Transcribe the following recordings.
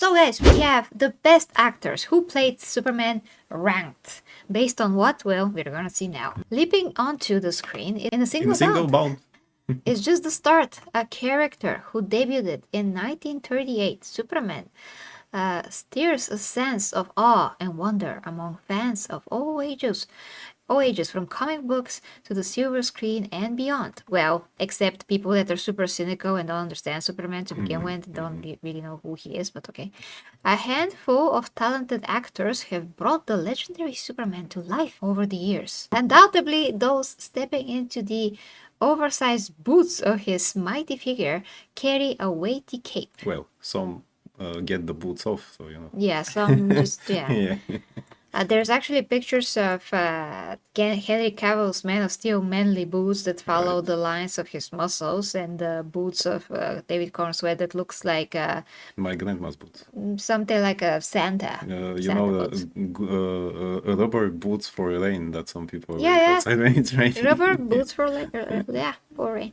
So guys, we have the best actors who played Superman ranked. Based on what? Well, we're gonna see now. Leaping onto the screen in a single bound. It's just the start. A character who debuted in 1938, Superman, stirs a sense of awe and wonder among fans of all ages, from comic books to the silver screen and beyond. Well, except people that are super cynical and don't understand Superman to begin with, don't really know who he is, but okay. A handful of talented actors have brought the legendary Superman to life over the years. Undoubtedly, those stepping into the oversized boots of his mighty figure carry a weighty cape. Well, some get the boots off, so you know. Yeah, some just, yeah. There's actually pictures of Henry Cavill's Man of Steel manly boots that follow the lines of his muscles, and the boots of David Cornsweat that looks like my grandma's boots. Something like a Santa. Rubber boots for rain that some people wear outside when it's raining. Rubber boots for for rain.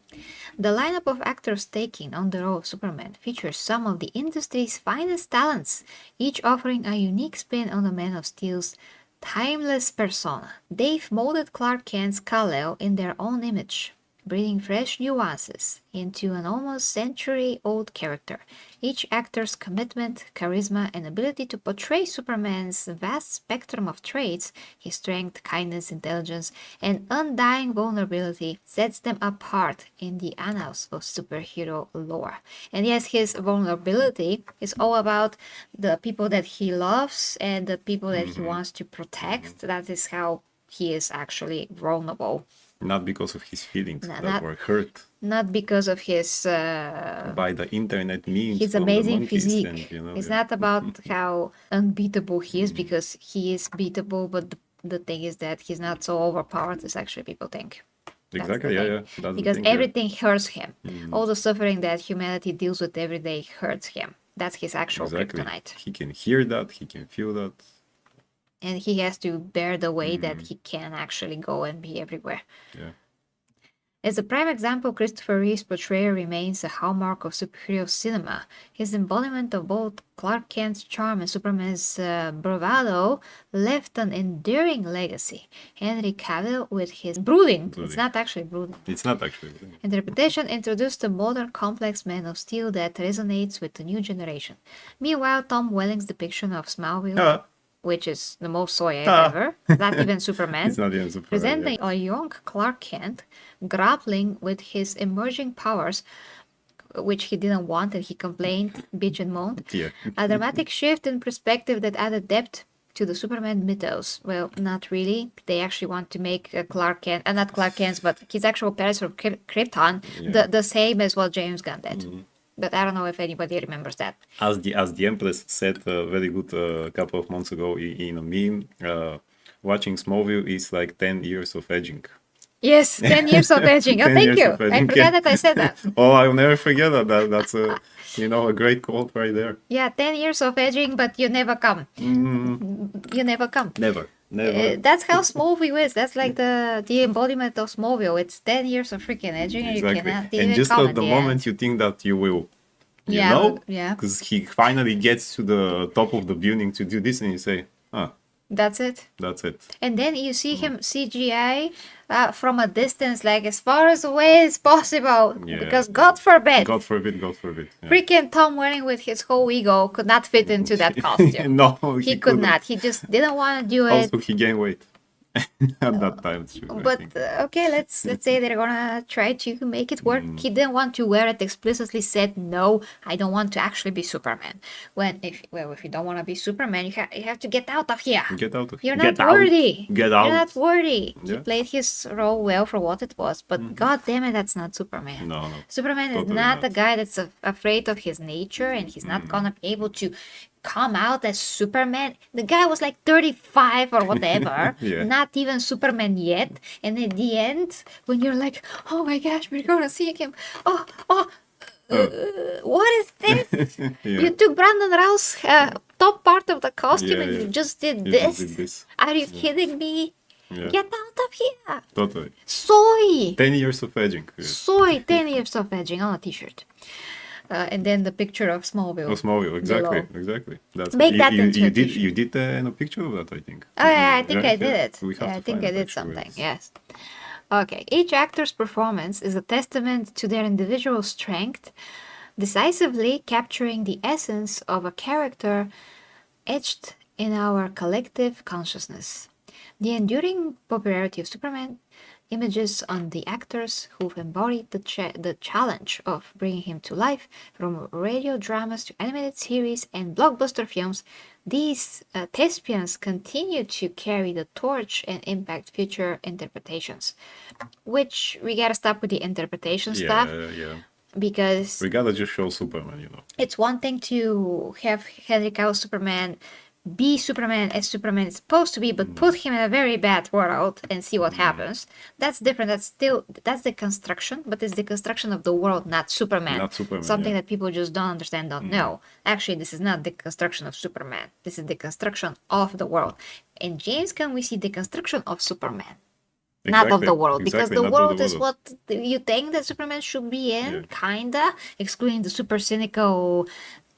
The lineup of actors taking on the role of Superman features some of the industry's finest talents, each offering a unique spin on the Man of Steel's timeless persona. They've molded Clark Kent's Kal-El in their own image, breathing fresh nuances into an almost century-old character. Each actor's commitment, charisma, and ability to portray Superman's vast spectrum of traits, his strength, kindness, intelligence, and undying vulnerability, sets them apart in the annals of superhero lore. And yes, his vulnerability is all about the people that he loves and the people that he wants to protect. That is how he is actually vulnerable. Not because of his feelings that were hurt. Not because of his... by the internet memes. His amazing physique. And, it's not about how unbeatable he is, because he is beatable, but the thing is that he's not so overpowered as actually people think. Exactly, yeah. Because everything hurts him. All the suffering that humanity deals with every day hurts him. That's his actual kryptonite. He can hear that, he can feel that. And he has to bear the weight that he can actually go and be everywhere. Yeah. As a prime example, Christopher Reeve's portrayal remains a hallmark of superhero cinema. His embodiment of both Clark Kent's charm and Superman's bravado left an enduring legacy. Henry Cavill, with his brooding. It's not actually brooding. Interpretation, introduced a modern, complex Man of Steel that resonates with the new generation. Meanwhile, Tom Welling's depiction of Smallville... which is the most soy ever, not even Superman, it's not even Superman, presenting a young Clark Kent grappling with his emerging powers, which he didn't want, and he complained, bitch and moaned. A dramatic shift in perspective that added depth to the Superman mythos. Well, not really. They actually want to make Clark Kent, not Clark Kent's, but his actual parents from Krypton, the same as what James Gunn did. But I don't know if anybody remembers that. As the Empress said very good a couple of months ago in a meme, watching Smallville is like 10 years of edging. Yes, 10 years of edging. Oh, thank you. I forgot that I said that. Oh, I'll never forget that. That's a great quote right there. Yeah, 10 years of edging, but you never come. You never come. Never. That's how Smallville is. That's like the embodiment of Smallville. It's 10 years of freaking edging, and you cannot even and just come at the moment you think that you will, because he finally gets to the top of the building to do this, and you say, that's it. And then you see him CGI from a distance, like as far as away as possible, because God forbid. Yeah. Freaking Tom Welling with his whole ego could not fit into that costume. No, he could not. He just didn't want to do it. Also, he gained weight at that time. But okay, let's say they're gonna try to make it work. He didn't want to wear it. Explicitly said, no, I don't want to actually be Superman. If you don't want to be Superman, you have to get out of here. You're not worthy. Get out. You're not worthy. Yeah. He played his role well for what it was, but god damn it, that's not Superman. No. Superman is not a guy that's afraid of his nature, and he's not gonna be able to come out as Superman. The guy was like 35 or whatever, not even Superman yet. And at the end, when you're like, oh my gosh, we're gonna see him. What is this? You took Brandon Routh's top part of the costume and you just did this? Are you kidding me? Get out of here. Totally. Soy. 10 years of edging. Soy, 10 years of edging on a t-shirt. and then the picture of Smallville. Oh, Smallville, exactly, below. exactly. That's Make that into you a did t-shirt. a picture of that, I think. Oh yeah, I think Right? I did Yeah. it. We have Yeah, to I think find I it did actually. something. Yes. Okay. Each actor's performance is a testament to their individual strength, decisively capturing the essence of a character etched in our collective consciousness. The enduring popularity of Superman images on the actors who've embodied the challenge of bringing him to life, from radio dramas to animated series and blockbuster films. These thespians continue to carry the torch and impact future interpretations. Which we gotta stop with the interpretation stuff Yeah, yeah. because We gotta just show Superman, it's one thing to have Henry Cavill Superman be Superman as Superman is supposed to be, but put him in a very bad world and see what happens. That's different. That's the construction, but it's the construction of the world, not Superman. Not Superman, Something yeah. that people just don't understand, don't know. Actually, this is not the construction of Superman. This is the construction of the world. In James Gunn, we see the construction of Superman, not of the world, because Exactly, the not of the world is world. what you think that Superman should be in, Yeah. kinda, excluding the super cynical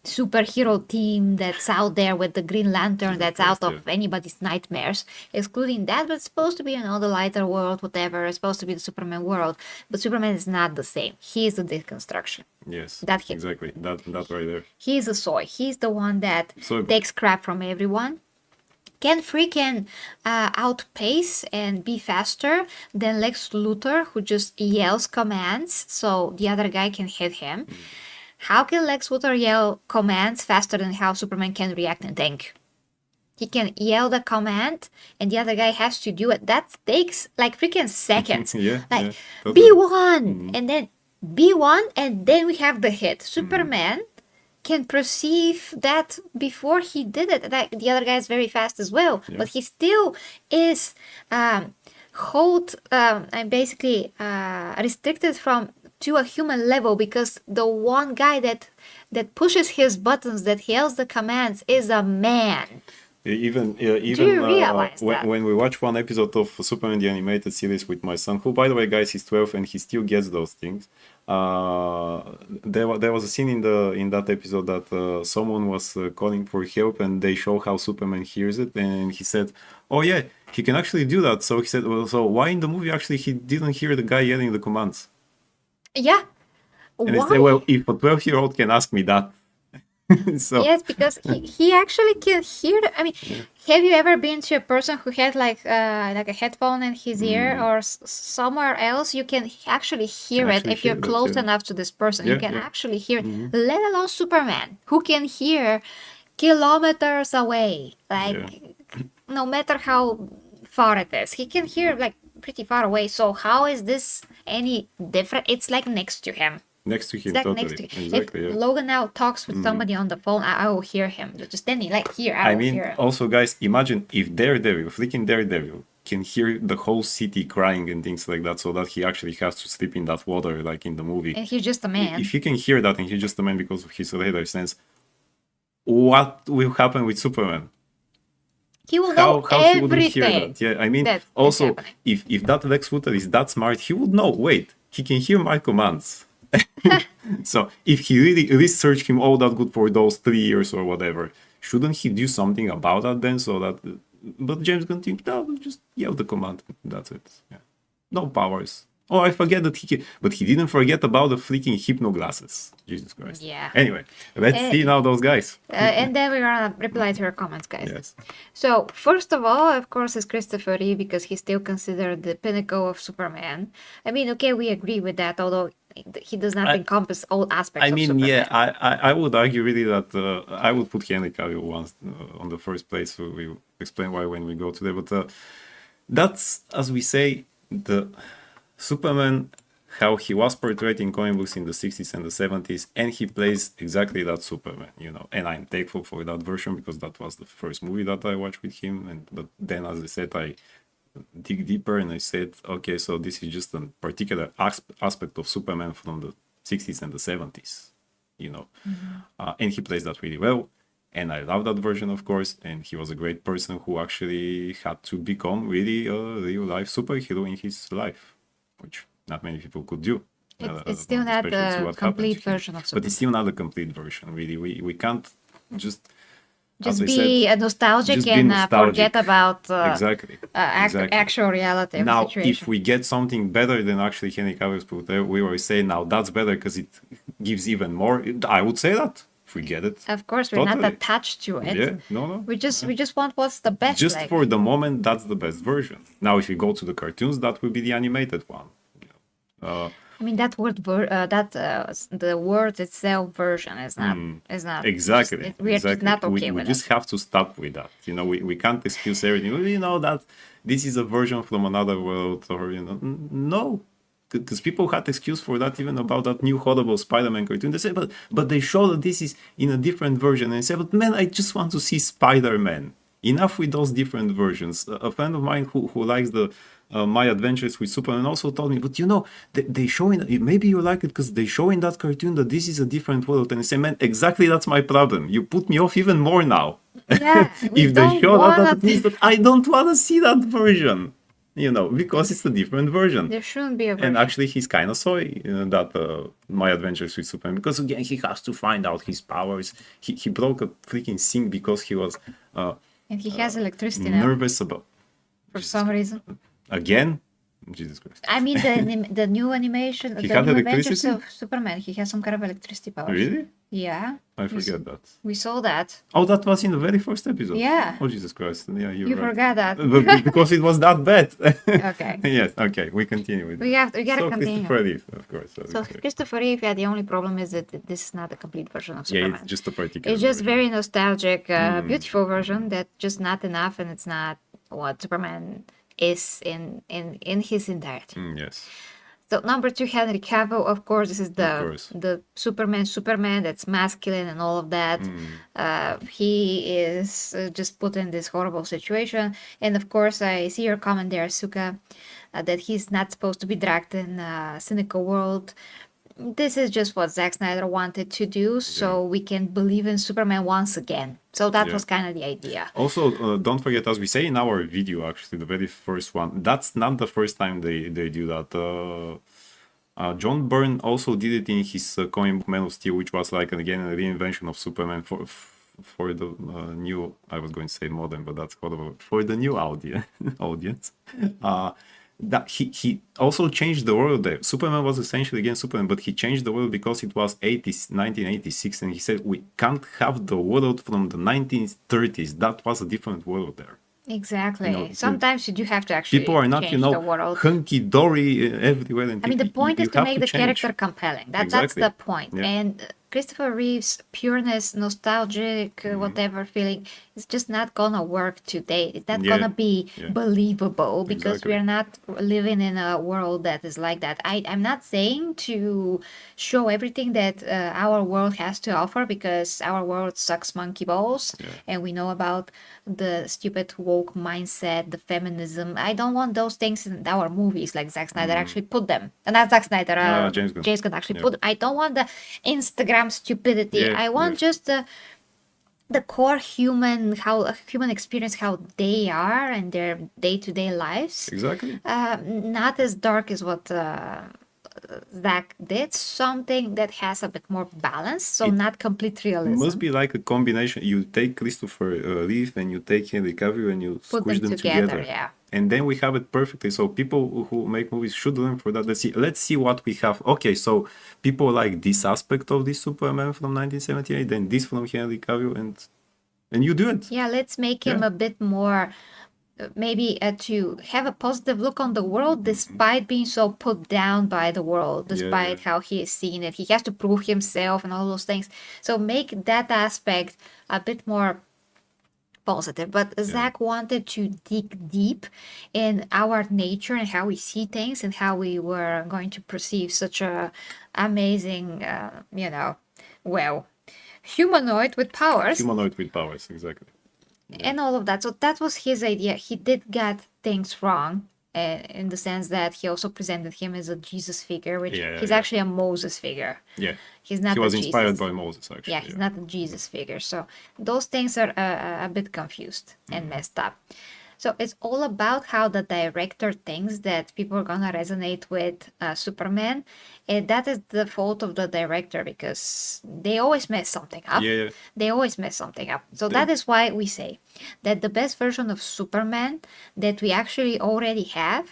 superhero team that's out there with the Green Lantern Jesus that's Christ, out of yeah. anybody's nightmares, excluding that, but it's supposed to be the lighter world, whatever, it's supposed to be the Superman world, but Superman is not the same. He's the deconstruction. Yes, That hit. exactly. That right there. He's a soy. He's the one that So takes crap from everyone, can freaking outpace and be faster than Lex Luthor, who just yells commands so the other guy can hit him. How can Lex Luthor yell commands faster than how Superman can react and think? He can yell the command and the other guy has to do it. That takes like freaking seconds. yeah, Like yeah, totally. B1 and then B1 and then we have the hit. Superman can perceive that before he did it. That the other guy is very fast as well, Yeah. but he still is and basically restricted from to a human level because the one guy that pushes his buttons, that yells the commands, is a man. Even you realize that? when we watch one episode of Superman the animated series with my son, who by the way, guys, he's 12 and he still gets those things. There was a scene in that episode that someone was calling for help and they show how Superman hears it, and he said, "Oh yeah, he can actually do that." So he said, "Well, so why in the movie actually he didn't hear the guy yelling the commands?" Yeah. And I Why? said, "Well, if a 12-year-old can ask me that." So Yes, because he actually can hear. I mean, have you ever been to a person who had like a headphone in his ear or somewhere else? You can actually hear it actually if you're hear that, close yeah. enough to this person. You Yeah, can yeah. actually hear it. Let alone Superman, who can hear kilometers away. Like no matter how far it is, he can hear like pretty far away. So how is this any different? It's like next to him. Next to him, It's like totally. next to him. Exactly, If yeah. Logan now talks with somebody on the phone, I will hear him. Just standing like here, I I will mean, hear him. also, guys, imagine if freaking Daredevil, can hear the whole city crying and things like that, so that he actually has to sleep in that water, like in the movie. And he's just a man. If he can hear that and he's just a man because of his radar sense, what will happen with Superman? He will know How he wouldn't hear everything. that? Yeah, I mean, that is also, happening. if that Lex Luthor is that smart, he would know. Wait, he can hear my commands. So if he really researched him all that good for those 3 years or whatever, shouldn't he do something about that then? So that, but James Gunn thinks, no, just yell the command. That's it. Yeah. No powers. Oh, I forget that but he didn't forget about the freaking hypno glasses. Jesus Christ. Yeah. Anyway, let's see now those guys. And then we're gonna reply to your comments, guys. Yes. So first of all, of course, is Christopher Reeve because he's still considered the pinnacle of Superman. I mean, okay, we agree with that, although he does not encompass all aspects I of mean, Superman. yeah, I would argue really that I would put Henry Cavill once on the first place. So we will explain why when we go to there. But that's, as we say, the Superman, how he was portrayed in comic books in the 60s and the 70s, and he plays exactly that Superman, And I'm thankful for that version because that was the first movie that I watched with him. But then, as I said, I dig deeper and I said, okay, so this is just a particular aspect of Superman from the 60s and the 70s, and he plays that really well. And I love that version, of course. And he was a great person who actually had to become really a real life superhero in his life, which not many people could do. It's still not especially see the what complete happens. version of But Superman. it's still not a complete version, really. We can't just, Just as I be said, nostalgic just be and nostalgic. forget about Exactly. Exactly. actual reality of the Now, situation. if we get something better than actually Henry Cavill's put there, we always say now that's better because it gives even more. I would say that if we get it. Of course, we're not Totally. attached to it. Yeah, no, no. We just want what's the best. Just Like for the moment, that's the best version. Now, if you go to the cartoons, that will be the animated one. I mean that the word itself version is not Exactly. we're just Exactly. not okay We with just it. have to stop with that. We can't excuse everything. Well, that this is a version from another world, or no, because people had excuse for that even about that new horrible Spider-Man cartoon. They say, but they show that this is in a different version, and I say, but man, I just want to see Spider-Man. Enough with those different versions. A friend of mine who likes the My Adventures with Superman also told me, but they show in, maybe you like it because they show in that cartoon that this is a different world, and I say, man, exactly that's my problem. You put me off even more now. Yeah, we If they don't show that, want that means that I don't want to see that version. Because it's a different version. There shouldn't be a version. And actually, he's kind of sorry that My Adventures with Superman, because again, he has to find out his powers. He broke a freaking sink because he was And he has electricity now nervous about. for some reason. Again, Jesus Christ. I mean the new animation, He the had new Adventures electricity? of Superman. He has some kind of electricity powers. Really? Yeah. I forget that. We saw that. Oh, that was in the very first episode. Yeah. Oh, Jesus Christ. Yeah, you're You right. forgot that. Because it was that bad. Okay. Yes. Okay. We continue with. We gotta so continue. Christopher Reeve, of course. So Christopher Reeve, yeah, the only problem is that this is not a complete version of Yeah, Superman. it's just a particular. It's just version. very nostalgic, beautiful version that's just not enough, and it's not what Superman is in his entirety. Yes. So number 2, Henry Cavill. Of course, this is course. the Superman that's masculine and all of that. He is just put in this horrible situation, and of course, I see your comment there, Suka, that he's not supposed to be dragged in a cynical world. This is just what Zack Snyder wanted to do, so we can believe in Superman once again. So that was kind of the idea. Also, don't forget, as we say in our video, actually, the very first one, that's not the first time they do that. John Byrne also did it in his comic book Man of Steel, which was like, again, a reinvention of Superman for the new, I was going to say modern, but that's horrible, for the new audience. That he also changed the world there. Superman was essentially again Superman, but he changed the world because it was 1986, and he said we can't have the world from the 1930s. That was a different world there. Exactly. Sometimes you do have to actually people are not, change the world. hunky dory everywhere. And I mean, the point is to make the character compelling. That's the point. Yeah. And Christopher Reeve's pureness, nostalgic, whatever feeling, is just not gonna work today. It's not gonna be believable because we're not living in a world that is like that. I'm not saying to show everything that our world has to offer, because our world sucks monkey balls, and we know about the stupid woke mindset, the feminism. I don't want those things in our movies like Zack Snyder actually put them. And not Zack Snyder, James Gunn actually put them. I don't want the Instagram stupidity. I want just the core human experience, how they are and their day-to-day lives. Exactly. Not as dark as what Zach did. Something that has a bit more balance, so not complete realism. It must be like a combination. You take Christopher Reeve and you take Henry Cavill and you squish them together. Yeah. And then we have it perfectly. So people who make movies should learn for that. Let's see what we have. Okay, so people like this aspect of this Superman from 1978, then this from Henry Cavill, and you do it. Yeah, let's make him a bit more, maybe to have a positive look on the world despite being so put down by the world, despite how he is seen it. He has to prove himself and all those things. So make that aspect a bit more positive. But Zach wanted to dig deep in our nature and how we see things and how we were going to perceive such a amazing, humanoid with powers. Humanoid with powers, exactly. And all of that. So that was his idea. He did get things wrong in the sense that he also presented him as a Jesus figure, which he's actually a Moses figure. Yeah. He's not. He was inspired by Moses, actually. Yeah, he's not a Jesus figure. So those things are a bit confused and messed up. So it's all about how the director thinks that people are gonna resonate with Superman, and that is the fault of the director because they always mess something up. Yeah, They always mess something up. So They- that is why we say that the best version of Superman that we actually already have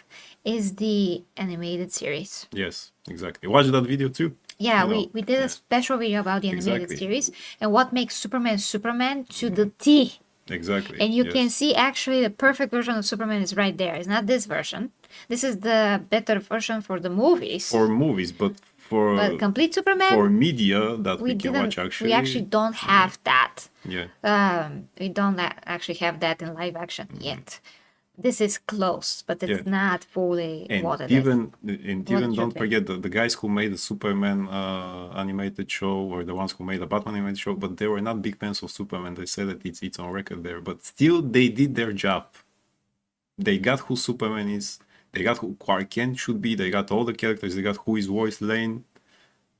is the animated series. yes, exactly. Watch that video too. Yeah, You know, we did a yeah. special video about the animated Exactly. series and what makes Superman Superman to the T. Exactly. And you yes. can see actually the perfect version of Superman is right there. It's not this version. This is the better version for the movies. For movies, but for But complete Superman, for media that we can didn't. watch actually. We actually don't have that. Yeah. We don't actually have that in live action yet. This is close, but it's Yeah. not fully And what it is. even should don't be. forget the guys who made the Superman animated show, or the ones who made the Batman animated show, but they were not big fans of Superman. They said that it's on record there, but still they did their job. They got who Superman is. They got who Clark Kent should be. They got all the characters. They got who is Lois Lane.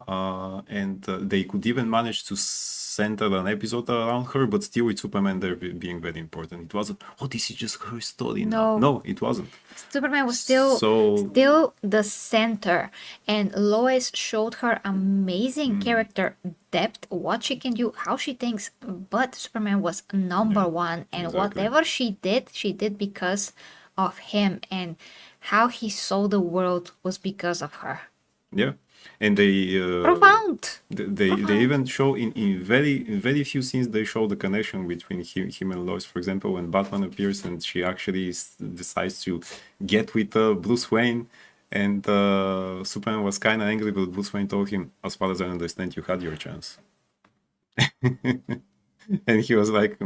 And they could even manage to center an episode around her, but still with Superman there being very important. It wasn't, oh, this is just her story now. No, it wasn't. Superman was still the center, and Lois showed her amazing character depth, what she can do, how she thinks. But Superman was number one, and exactly. whatever she did because of him, and how he saw the world was because of her. Yeah. And they Profound. They even show in very few scenes they show the connection between him and Lois. For example, when Batman appears and she actually decides to get with Bruce Wayne, and Superman was kind of angry, but Bruce Wayne told him, "As far as I understand, you had your chance," and he was like,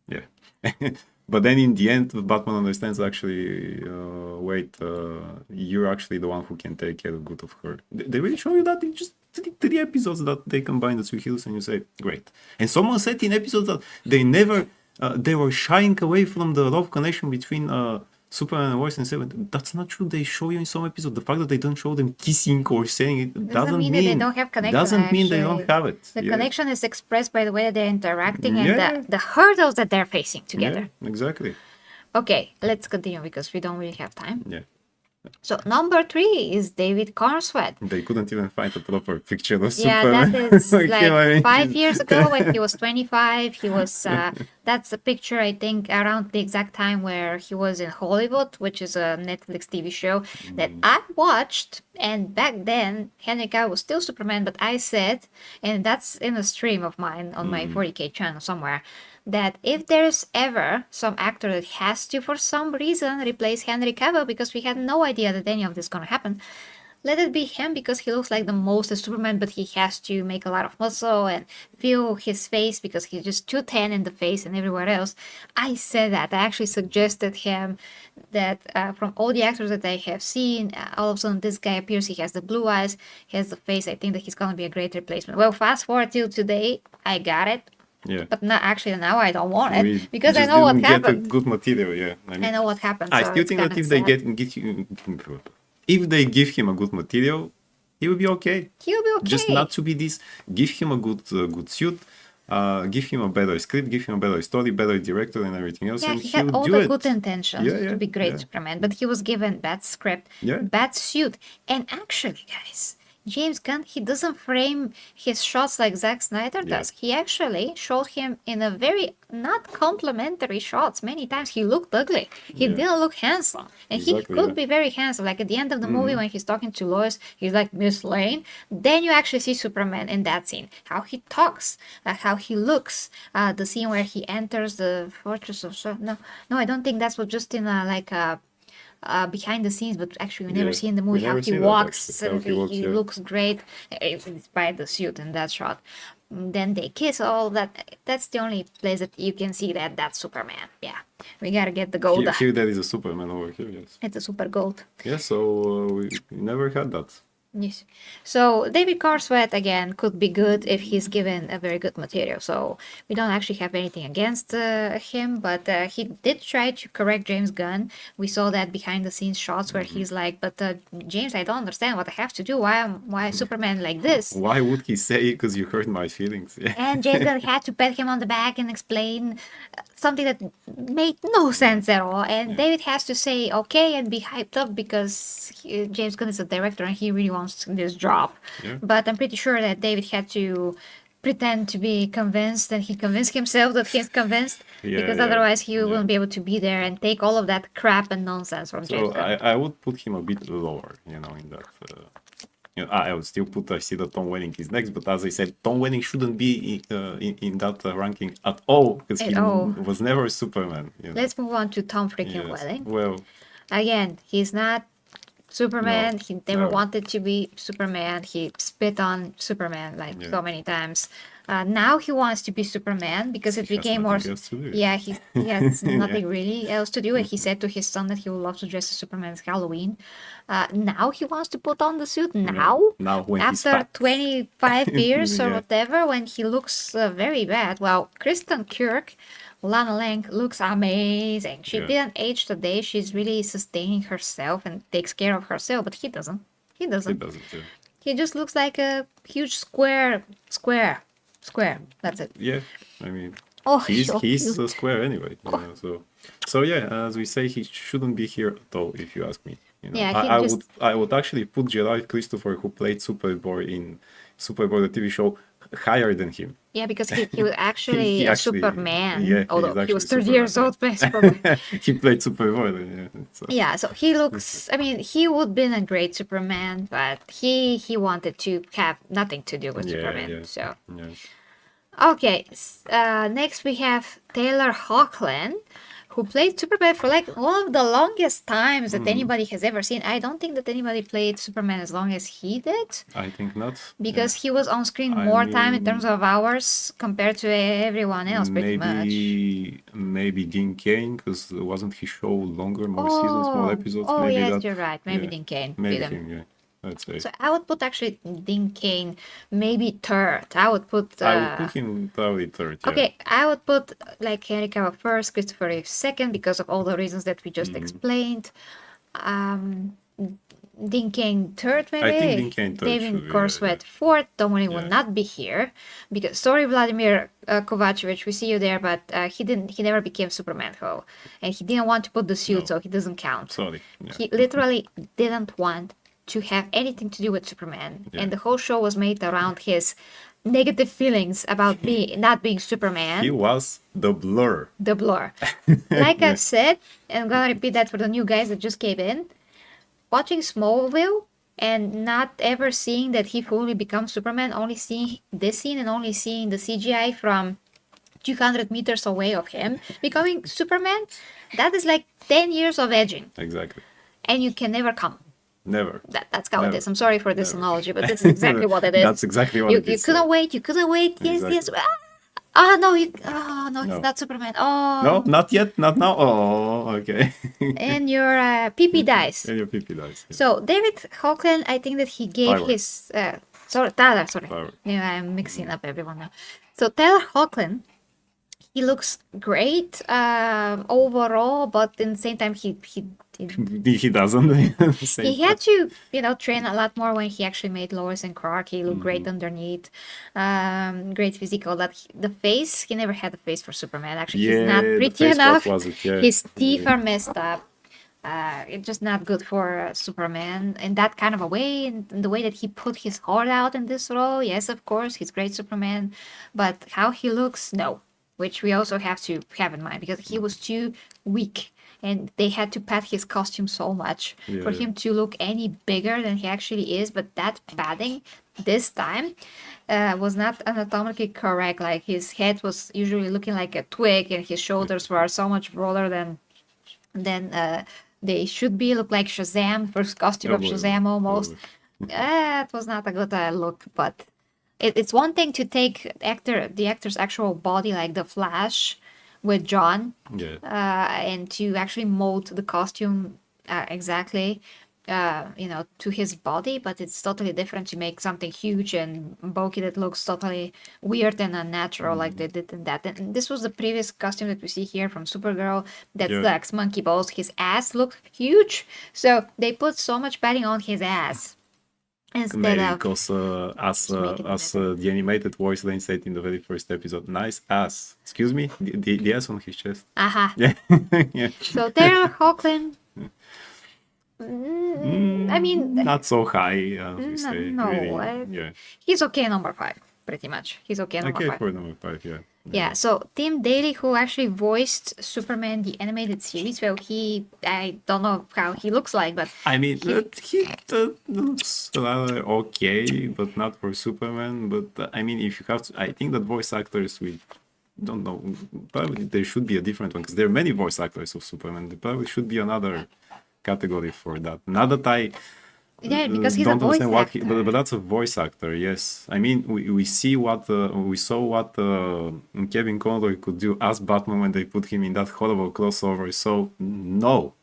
"Yeah." But then in the end, Batman understands actually, wait, you're actually the one who can take care of good of her. They really show you that in just three episodes that they combine the two heroes, and you say, great. And someone said in episodes that they never, they were shying away from the love connection between Superman and Lois and Seven. That's not true. They show you in some episodes. The fact that they don't show them kissing or saying it doesn't mean that they don't have connection. Doesn't mean they don't have it. The connection is expressed by the way that they're interacting Yeah. and the hurdles that they're facing together. Yeah, exactly. Okay, let's continue because we don't really have time. Yeah. So number 3 is David Cornsweet. They couldn't even find a proper picture of Yeah, Superman. that is Okay, like I mean, 5 years ago when he was 25. He was, that's a picture, I think, around the exact time where he was in Hollywood, which is a Netflix TV show that I watched. And back then, Henry Cavill was still Superman, but I said, and that's in a stream of mine on my 40K channel somewhere, that if there's ever some actor that has to, for some reason, replace Henry Cavill because we had no idea that any of this is going to happen, let it be him because he looks like the most of Superman, but he has to make a lot of muscle and feel his face because he's just too tan in the face and everywhere else. I said that. I actually suggested him that from all the actors that I have seen, all of a sudden this guy appears, he has the blue eyes, he has the face. I think that he's going to be a great replacement. Well, fast forward till today, I got it. Yeah. But not actually now I don't want We it because I just know what didn't get happened. a good material, yeah. I I know what happened. I so still it's think that kinda if they sad. if they give him a good material, he will be okay. He'll be okay. Just not to be this. Give him a good suit. Give him a better script. Give him a better story, better director, and everything else. Yeah, and he had he'll all do the it. good intentions Yeah, to be great yeah. Superman, but he was given bad script, Yeah. bad suit. And actually, guys, James Gunn, he doesn't frame his shots like Zack Snyder does. He actually showed him in a very not complimentary shots. Many times he looked ugly. He didn't look handsome. And he Exactly, could yeah. be very handsome. Like at the end of the movie when he's talking to Lois, he's like, Miss Lane. Then you actually see Superman in that scene. How he talks, how he looks. The scene where he enters the Fortress of... No, I don't think that's what just in behind the scenes, but actually we never Yeah, see in the we movie how never he see that, walks. actually, how he walks, He yeah. looks great despite the suit in that shot. Then they kiss, all that. That's the only place that you can see that that's Superman. Yeah, we gotta get the gold. Here there is a Superman over here, yes. It's a super gold. Yeah, so we never had that. Yes. So David Cornsweet again could be good if he's given a very good material. So we don't actually have anything against him, but he did try to correct James Gunn. We saw that behind the scenes shots where he's like, "But James, I don't understand what I have to do. Why is Superman like this?" Why would he say it? Because you hurt my feelings. Yeah. And James Gunn had to pat him on the back and explain. something that made no sense at all. And David has to say okay and be hyped up because James Gunn is a director and he really wants this job. Yeah. But I'm pretty sure that David had to pretend to be convinced, and he convinced himself that he's convinced, Yeah, because yeah, otherwise he yeah. wouldn't be able to be there and take all of that crap and nonsense from James So Gunn. I would put him a bit lower, in that. I would still put, I see that Tom Welling is next, but as I said, Tom Welling shouldn't be in that ranking at all, because he At all. was never Superman. Let's move on to Tom freaking Yes. Welling. Well, Again, he's not Superman. No, He never never. wanted to be Superman. He spit on Superman like Yeah. so many times. Now he wants to be Superman because it He has became more. nothing else to do. Yeah, he has nothing really else to do. And he said to his son that he would love to dress as Superman as Halloween. Now he wants to put on the suit. Now, Now when he's after fat. 25 years or Yeah. whatever, when he looks very bad. Well, Kristen Kirk, Lana Lang, looks amazing. She Yeah. didn't age today. She's really sustaining herself and takes care of herself, but he doesn't. He He doesn't. doesn't. He just looks like a huge square. That's it. Yeah, I mean, Oh, he's so he's cute. a square anyway. So yeah, as we say, he shouldn't be here at all, if you ask me. Yeah, he I just- I would actually put Gerard Christopher, who played Superboy in Superboy the TV show, higher than him. Yeah, because he was actually He a actually- Superman, yeah, he's although he was actually 30 years Superman, old, playing Superman. He played Superboy. Yeah, so. Yeah, so he looks. I mean, he would been a great Superman, but he wanted to have nothing to do with Yeah, Superman. yeah. So Yeah. okay, next we have Taylor Hoechlin, who played Superman for like one of the longest times that anybody has ever seen. I don't think that anybody played Superman as long as he did, I think not. because he was on screen I more time in mean, terms of hours compared to everyone else, pretty much. Maybe Dean Cain, because wasn't his show longer, more seasons, more episodes? Oh, maybe yes, that. you're right. Maybe Yeah. Dean Cain Maybe did him. him, yeah. I'd say. So I would put actually Dean Cain maybe third. I would put. I would put him probably third. Yeah. Okay, I would put like Henry Cavill first, Christopher Reeve second, because of all the reasons that we just explained. Dean Cain third, maybe. I think Dean Cain third David should be, Korswet fourth. Dominic will Yeah. not be here because sorry, Vladimir Kovacevic, we see you there, but he never became Superman, and he didn't want to put the suit, No. so he doesn't count. Sorry. Yeah. He literally didn't want to have anything to do with Superman, Yeah. and the whole show was made around his negative feelings about not being Superman. He was the Blur. The Blur. Like I've said, and I'm gonna repeat that for the new guys that just came in. Watching Smallville and not ever seeing that he fully becomes Superman, only seeing this scene and only seeing the CGI from 200 meters away of him becoming Superman, that is like 10 years of edging, Exactly. and you can never come. Never. That's how it Never. is. I'm sorry for this Never. analogy, but this is exactly what it is. That's exactly what you, it you is. couldn't wait. You couldn't wait. Yes, Exactly. yes. No, oh no, No. he's not Superman. Oh, No, not yet. Not now. Oh, okay. and your PP dies. And your PP dies. Yeah. So David Hoechlin, I think that he gave Tyler. his Tyler. Sorry, Tyler. yeah, I'm mixing up everyone now. So Taylor Hoechlin, he looks great overall, but in the same time, He doesn't. Same. he had to, train a lot more when he actually made Lois and Clark. He looked great underneath, great physical. The face, he never had a face for Superman. Actually, he's Yeah, not the pretty face part enough. wasn't, yeah. His teeth are messed up. It's just not good for Superman in that kind of a way. And the way that he put his heart out in this role, yes, of course, he's great Superman. But how he looks, no. Which we also have to have in mind because he was too weak. And they had to pad his costume so much for Yeah. him to look any bigger than he actually is. But that padding this time was not anatomically correct. Like his head was usually looking like a twig, and his shoulders were so much broader than they should be. Look like Shazam, first costume of Oh, boy. Shazam almost. It was not a good look, but it's one thing to take the actor's actual body, like the Flash with John, Yeah. and to actually mold the costume exactly, to his body. But it's totally different to make something huge and bulky that looks totally weird and unnatural, like they did in that. And this was the previous costume that we see here from Supergirl. That's Yeah. like monkey balls. His ass looked huge, so they put so much padding on his ass instead Maybe of because as make it better. the animated voice Lane said in the very first episode, nice ass. Excuse me, the ass on his chest. Aha. Yeah, yeah. So Taylor Hoechlin, I mean, Not so high, we say. no, Really, yeah. he's okay number 5, pretty much. He's okay number Okay, 5. for number 5, yeah. Yeah, so Tim Daly, who actually voiced Superman the animated series, well, I don't know how he looks like, but I mean, he looks rather okay, but not for Superman. But I mean, if you have to, I think that voice actors, we don't know, probably there should be a different one because there are many voice actors of Superman. There probably should be another category for that. Not that I yeah, because he's a don't voice understand what actor. but that's a voice actor. Yes, I mean we saw what Kevin Conroy could do as Batman when they put him in that horrible crossover. So no,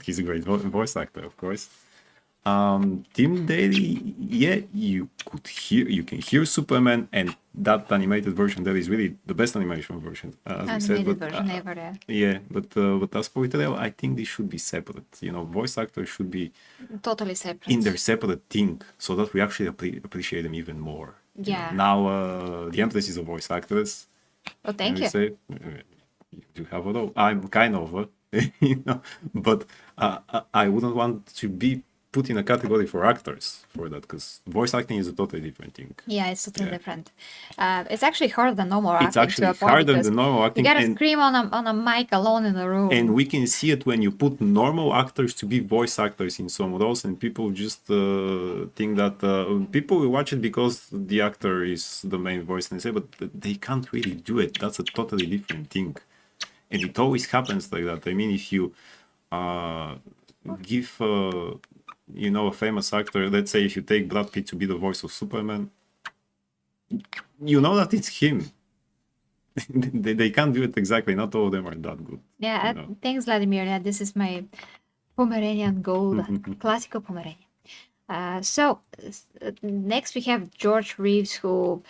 he's a great voice actor, of course. Tim Daly, yeah, you can hear Superman, and that animated version that is really the best animation version, as we said. Animated But version ever, yeah. yeah, but as portrayal, I think they should be separate. You know, voice actors should be Totally separate. in their separate thing, so that we actually appreciate them even more. You know, Yeah. now the Empress is a voice actress. Oh, thank we you. say you do have a role. I'm kind of, you know, but I wouldn't want to be put in a category for actors for that because voice acting is a totally different thing. Yeah, it's totally Yeah. different. It's actually harder than normal acting. It's actually to a point harder because than normal acting, You gotta and scream on a mic alone in a room. we can see it when you put normal actors to be voice actors in some roles, and people just think that people will watch it because the actor is the main voice, and they say, but they can't really do it. That's a totally different thing, and it always happens like that. I mean, if you give you know, a famous actor, let's say if you take Brad Pitt to be the voice of Superman, you know that it's him. they can't do it exactly. Not all of them are that good. Yeah, you know. thanks, Vladimir. Yeah, this is my Pomeranian gold, classical Pomeranian. Next we have George Reeves, who,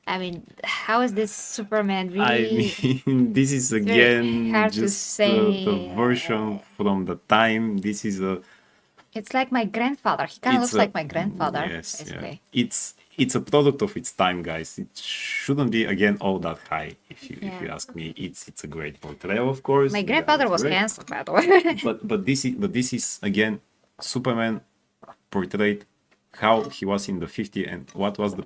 I mean, how is this Superman really? I mean, this is very again hard to just say, the version from the time. This is a. It's like my grandfather. He kind of It's looks like my grandfather, Yes, yeah. basically. It's a product of its time, guys. It shouldn't be again all that high. If you Yeah. ask me, it's a great portrayal, of course. My Yeah, grandfather it's was great. handsome, by the way. But this is again Superman portrayed how he was in the 50s and what was the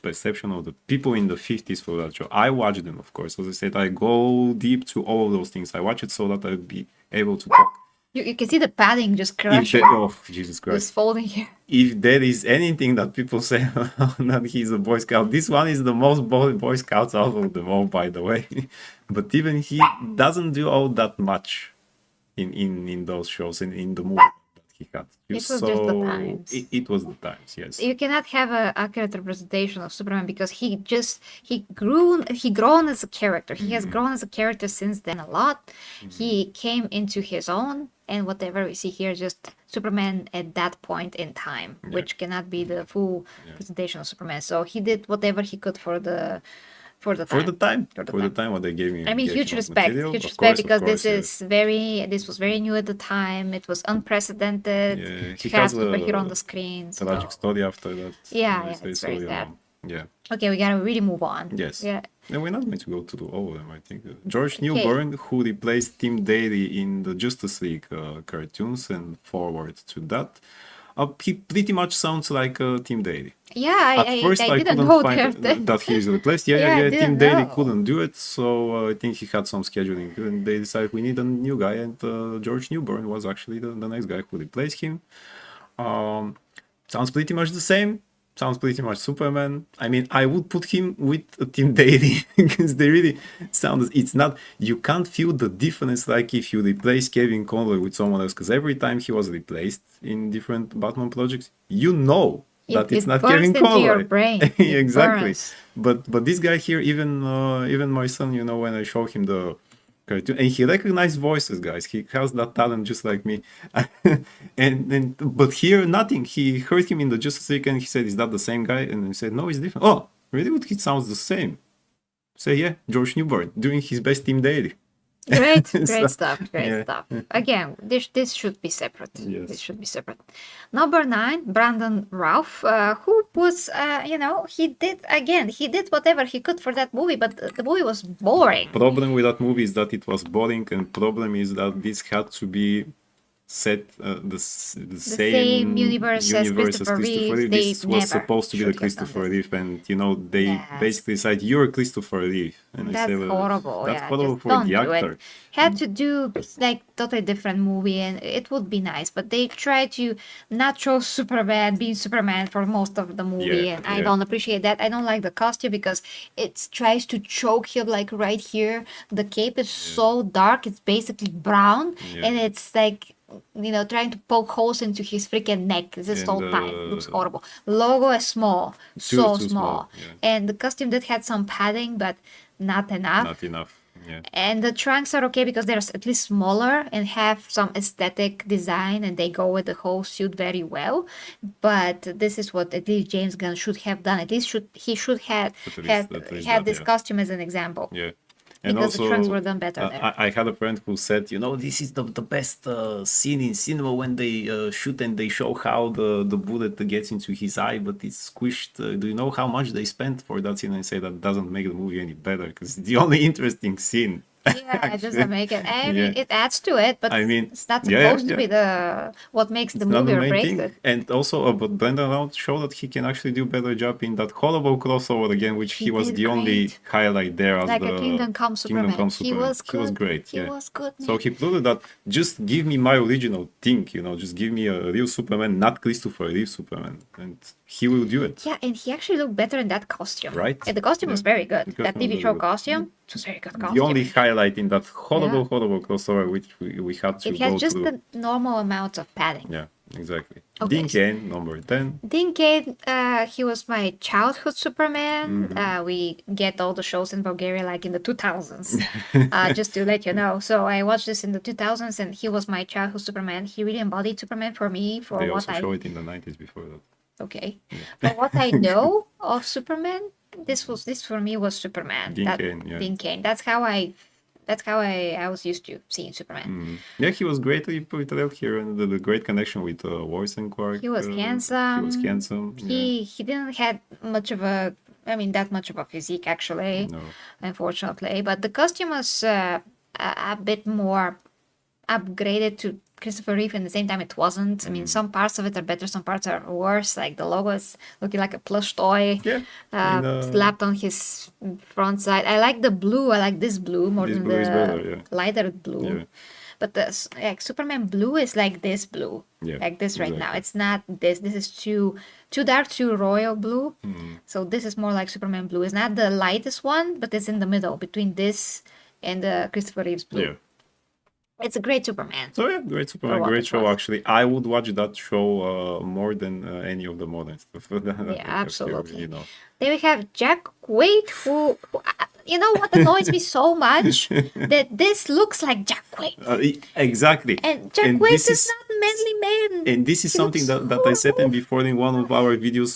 perception of the people in the 50s for that show. I watched them, of course. As I said, I go deep to all of those things. I watch it so that I'll be able to talk. You can see the padding just If crushing, oh, Jesus Christ. just folding here. If there is anything that people say that he's a Boy Scout, this one is the most Boy Scouts out of them all, by the way. But even he doesn't do all that much in those shows and in the movie that he had. It was just the times. It was the times, yes. You cannot have an accurate representation of Superman because he grown as a character. He has grown as a character since then a lot. He came into his own, and whatever we see here, just Superman at that point in time, which cannot be the full presentation of Superman. So he did whatever he could for the time. For the time what they gave me. I mean, gave huge him as respect, material. huge Of respect, course, because yes. this was very new at the time. It was unprecedented. Yeah, He he had has a superhero on the screen. So. tragic story after that. Yeah, I yeah, say it's so, very you sad. know. Yeah. Okay, we gotta really move on. Yes. Yeah. And we're not going to go to all of them, I think. George Newbern, who replaced Tim Daly in the Justice League cartoons and forward to that, he pretty much sounds like Tim Daly. Yeah, At first, I I didn't couldn't know find that he is replaced. Yeah, I Yeah. Tim didn't Daly know. couldn't do it, so I think he had some scheduling. And they decided we need a new guy, and George Newbern was actually the next guy who replaced him. Sounds pretty much the same. Sounds pretty much Superman. I mean, I would put him with Tim Daly because they really sound. It's not. You can't feel the difference like if you replace Kevin Conroy with someone else. Because every time he was replaced in different Batman projects, you know that it's not burns Kevin into Conroy. your brain. It Exactly. burns. But this guy here, even my son, you know, when I show him the cartoon, and he recognizes voices, guys. He has that talent just like me. But here nothing. He heard him in the Justice League and he said, "Is that the same guy?" And he said, "No, it's different." Oh, really? It sounds the same. Say, yeah, George Newbern doing his best Tim Daly. Great, So, great stuff, great yeah. stuff. Again, this should be separate. This Yes. should be separate. Number 9, Brandon Routh, who was, he did whatever he could for that movie, but the movie was boring. Problem with that movie is that it was boring, and problem is that this had to be set the The same universe as Christopher Christopher Reeve. Reeve. They This was never supposed to be the should have done Christopher this. Reeve, and they Yes. basically said you're Christopher Reeve, and I That's said horrible. that's Yeah, horrible just for don't the do actor. it. Had to do like totally different movie, and it would be nice. But they try to not show Superman being Superman for most of the movie, Yeah, and I yeah. don't appreciate that. I don't like the costume because it tries to choke him like right here. The cape is so dark; it's basically brown, Yeah. and it's like trying to poke holes into his freaking neck. This is so And tight. It looks horrible. Logo is small, too so too small, yeah. and the costume did had some padding, but not enough. Not enough. Yeah. And the trunks are okay because they're at least smaller and have some aesthetic design, and they go with the whole suit very well. But this is what at least James Gunn should have done. At least he should have At least had that, this yeah. costume as an example. Yeah. And Because the also, trunks were done better there. I had a friend who said, this is the best scene in cinema when they shoot and they show how the bullet gets into his eye, but it's squished. Do you know how much they spent for that scene? And I say that doesn't make the movie any better because it's the only interesting scene. Yeah, it doesn't make it. I mean, Yeah. it adds to it, but I mean, it's not yeah, supposed to yeah. be what makes the It's not movie the or main breaks thing. it. And also, but Brendan Routh showed that he can actually do better job in that horrible crossover again, which He he was did the only great. highlight there as Like the a Kingdom Come Superman. Kingdom Come He Superman. was He was good. great. He Yeah. was good. So Man. he proved that just give me my original thing, just give me a real Superman, not Christopher Reeve Superman, and he will do it. Yeah, and he actually looked better in that costume. Right? And the costume was Yeah. very good. The That costume was TV very show good. costume, it was very good The costume. only highlight in that horrible, Yeah. horrible crossover which we had to It go has just through. the normal amount of padding. Yeah, exactly. Okay. Dean Cain, number 10. Dean Cain, he was my childhood Superman. Mm-hmm. We get all the shows in Bulgaria like in the 2000s, just to let you know. So I watched this in the 2000s, and he was my childhood Superman. He really embodied Superman for me, for They what also I show it in the 90s before that. okay, for what I know of Superman. This for me was Superman. Dean Cain, yeah. Dean Cain. That's how I was used to seeing Superman. Yeah, he was greatly portrayed here, and the great connection with Lois and Clark. He was He was handsome. handsome. He didn't had much of that much of a physique actually, No. unfortunately. But the costume was a bit more upgraded to Christopher Reeve, and at the same time it wasn't. I mean, some parts of it are better, some parts are worse. Like the logo is looking like a plush toy Yeah. slapped on his front side. I like the blue. I like this blue more This than blue is the better, yeah. lighter blue. Yeah. But the Superman blue is like this blue, Yeah, like this right now. exactly. It's not this. This is too dark, too royal blue. Mm-hmm. So this is more like Superman blue. It's not the lightest one, but it's in the middle between this and the Christopher Reeve's blue. Yeah. It's a great Superman. So yeah, great Superman, what great it show was. actually. I would watch that show more than any of the modern stuff. that I have here, absolutely. Then we have Jack Quaid, who you know what annoys me so much? That this looks like Jack Quaid. Exactly. And Jack And Quaid this is not a manly man. And this is He something looks that I said horrible. before in one of our videos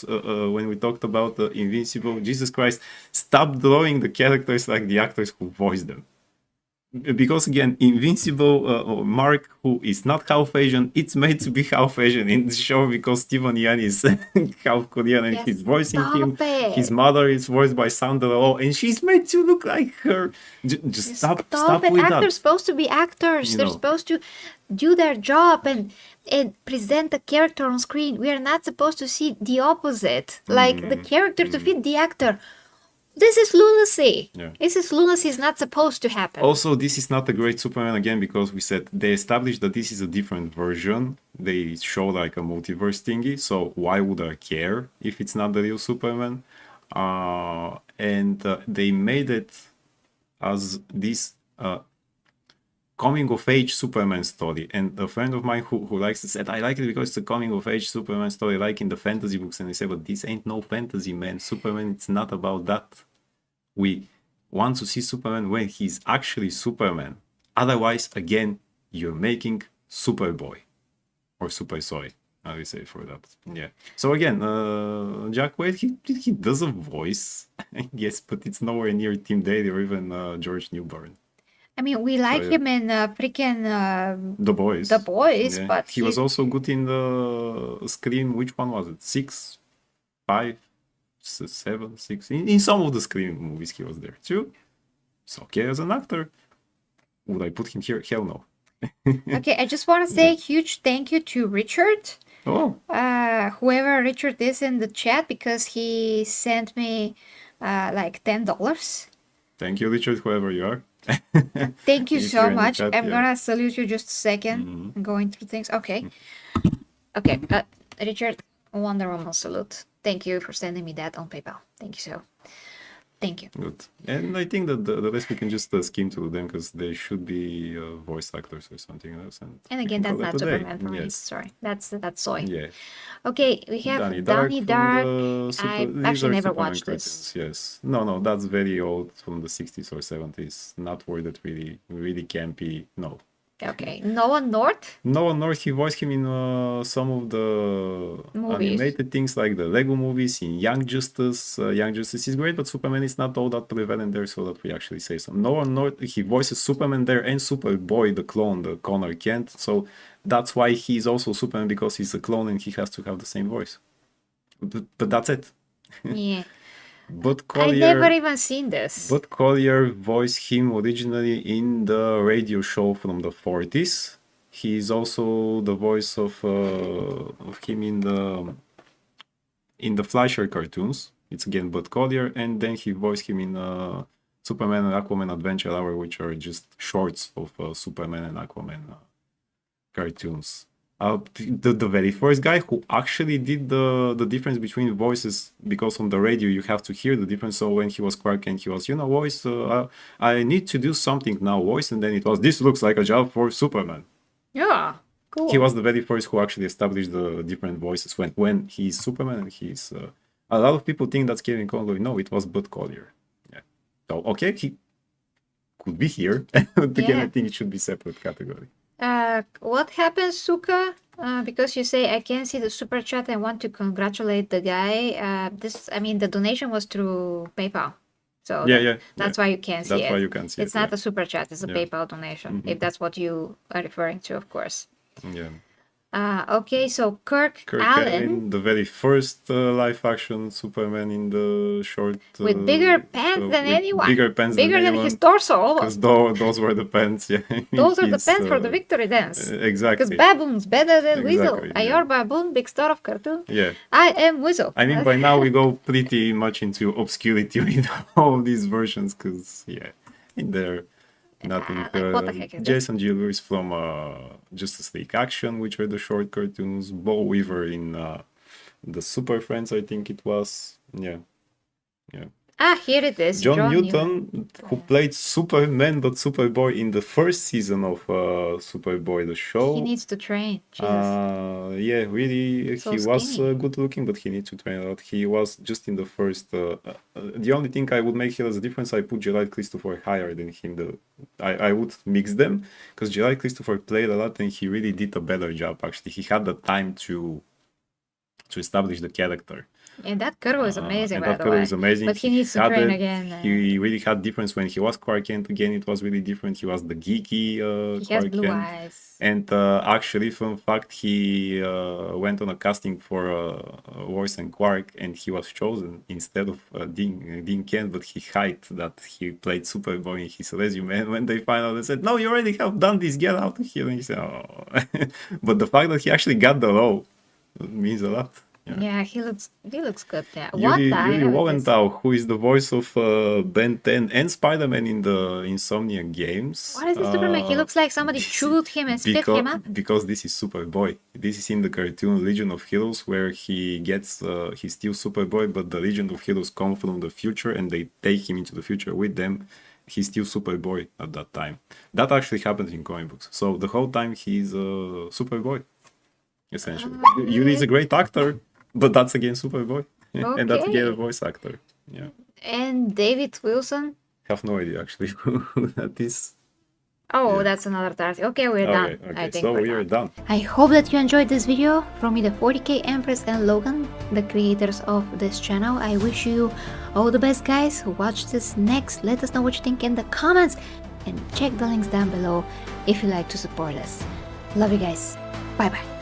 when we talked about Invincible. Jesus Christ, stop drawing the characters like the actors who voice them. Because again, Invincible Mark, who is not half Asian, it's made to be half Asian in the show because Steven Yeun is half Korean and Yes, he's voicing him. stop it. His mother is voiced by Sandra Oh, and she's made to look like her. Just stop it. with Actors that. supposed to be actors. They're supposed to do their job and present the character on screen. We are not supposed to see the opposite, like the character to fit the actor. This is lunacy. Yeah. This is lunacy. Is not supposed to happen. Also, this is not a great Superman again because we said they established that this is a different version. They show like a multiverse thingy, so why would I care if it's not the real Superman? And they made it as this coming of age Superman story. And a friend of mine who likes it said, I like it because it's a coming of age Superman story like in the fantasy books. And I said, but this ain't no fantasy, man. Superman, it's not about that. We want to see Superman when he's actually Superman. Otherwise, again, you're making Superboy or Super Soy. How do you say for that? Yeah. So again, Jack Wade, he does a voice, I guess, but it's nowhere near Tim Daly or even George Newbern. I mean, we like yeah. him in freaking The Boys. The Boys, Yeah. but he was also good in the Scream. Which one was it? 6, 5, 7, 6. In some of the Scream movies, he was there too. It's okay as an actor. Would I put him here? Hell no. Okay, I just want to say huge thank you to Richard. Oh, Whoever Richard is in the chat, because he sent me like $10. thank you, Richard, whoever you are. Thank you If so you're in the much. chat, I'm yeah. gonna salute you just a second. I'm going through things. Okay. Okay. Richard, Wonder Woman salute. Thank you for sending me that on PayPal. Thank you so. Thank you. Good. And I think that the rest we can just skim through them because they should be voice actors or something else. And we again, can that's call not it a day. Superman for me. Yes. Sorry, that's soy. Yeah. Okay, we have Donnie Donnie Dark. I these actually are never Superman watched cartoons, this. yes. No, that's very old from the 60s or 70s. Not worth it, really campy. No. Okay, Noah North Noah North, he voiced him in some of the movies. animated things like the Lego movies, in Young Justice. Young Justice is great, but Superman is not all that prevalent there, so that we actually say some. Noah North, he voices Superman there and Superboy, the clone, the Connor Kent. So that's why he's also Superman, because he's a clone and he has to have the same voice. But that's it. Yeah. But I Collier, never even seen this. But Collier voiced him originally in the radio show from the 40s. He is also the voice of him in the Fleischer cartoons. It's again Bud Collier, and then he voiced him in Superman and Aquaman Adventure Hour, which are just shorts of Superman and Aquaman cartoons. The very first guy who actually did the difference between voices, because on the radio you have to hear the difference. So when he was Clark Kent, he was, voice, I need to do something now, voice, and then it was, this looks like a job for Superman. Yeah, cool. He was the very first who actually established the different voices when he's Superman and he's. A lot of people think that's Kevin Conroy. No, it was Bud Collier. Yeah. So okay, he could be here, but again, I think it should be separate category. What happens, Suka? Because you say I can't see the super chat and want to congratulate the guy. The donation was through PayPal, so that's why you can't see it. That's why you can't see it. It's not a super chat; it's a PayPal donation. If that's what you are referring to, of course. Yeah. Okay, so Kirk Allen, the very first live-action Superman in the short. With bigger pants than anyone. Bigger pants bigger than his torso, almost. Because those were the pants, yeah. Those are the pants for the victory dance. Exactly. Because baboon's better than Weasel. Yeah. Your baboon, big star of cartoon. Yeah. I am Weasel. I mean, by now we go pretty much into obscurity with all these versions, because, in there. Nothing. What the heck is Jason G. Lewis from Justice League Action, which are the short cartoons. Bo Weaver in the Super Friends, I think it was. Yeah. Here it is. John Newton, who played Superman but Superboy in the first season of Superboy, the show. He needs to train. Really, so he skinny. was good looking, but he needs to train a lot. He was just in the first. The only thing I would make here as a difference, I put Gerard Christopher higher than him. I would mix them, because Gerard Christopher played a lot and he really did a better job. Actually, he had the time to establish the character. And that curve was amazing, by that the curve way. is amazing. But he needs to train again. He really had difference when he was Clark Kent. Again, it was really different. He was the geeky he Clark has blue Kent. eyes. And actually, fun fact, he went on a casting for Lois and Clark, and he was chosen instead of Dean Kent, but he hid that he played Superboy in his resume. And when they found out, they said, "No, you already have done this. Get out of here." And he said, "Oh." But the fact that he actually got the role means a lot. Yeah, he looks good there. Yuri Lowenthal, who is the voice of Ben 10 and Spider-Man in the Insomniac games. What is this Superman? He looks like somebody chewed him and spit him up. Because this is Superboy. This is in the cartoon Legion of Heroes, where he gets, he's still Superboy, but the Legion of Heroes come from the future and they take him into the future with them. He's still Superboy at that time. That actually happens in comic books. So the whole time he's Superboy, essentially. Yuri is a great actor. But that's again Superboy. And that's again a voice actor. Yeah. And David Wilson? Have no idea actually who that is. Oh, that's another task. Okay, we're done. Okay. I think So we are done. I hope that you enjoyed this video from me, the 40k Empress and Logan, the creators of this channel. I wish you all the best, guys. Watch this next. Let us know what you think in the comments. and check the links down below if you like to support us. Love you guys. Bye bye.